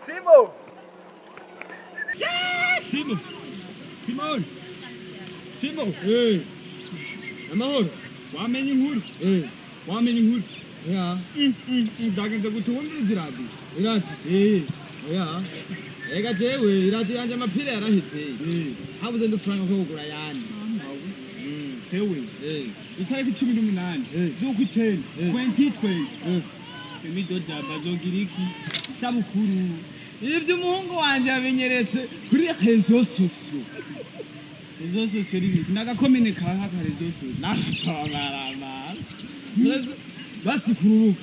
Simo! Simo! Simon! Simo! Hey! Amahoro! Wamenye inkuru? Wamenye inkuru? Ya, Ndagenze gutumbira iradi. irati. Oya. Ega jewe irati yanje amapira yaraheze. Habuze ndufaranga ko kugura yandi. Tewe. Itariki 18 z'ukwicenda Eh. 2020. Imido jaba zogira iki? Isabukuru. Ivyo umuhungu wanje yabinyeretse kuri réseaux sociaux. Rezo sosiyali biki? Nagakomene kaha ka rezo sosiyali. Nasomarama. Basi kururuka.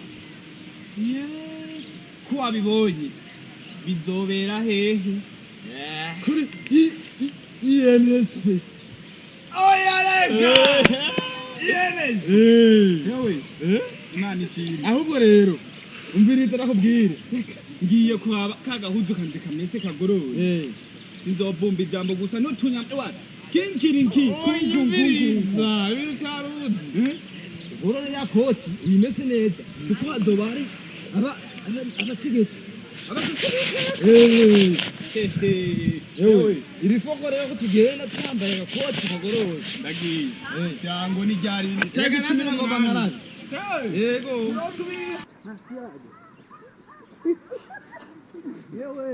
Ko wabibonye bizobera hehe? Kuri INSP. Oya rega! Yemeje! Tewe, Imana ishimwe. Ahubwo rero umviriza nakubwire. Ngiye kuraba kagahuzu kanje kamese kagoroye. Sinzobumba ijambo gusa n'utunyamwe wacu. Kinkirinki, Umviriza ibitaruzi. Urore ya koti imeze neza. Kuko azobari abategetsi. Ewe, iri foko rero ko tugenda twambaye agakoti kagoroye. ndagiye. Jango ni ryari? Tega nande ngomba nkaraje. Yego. Yewe.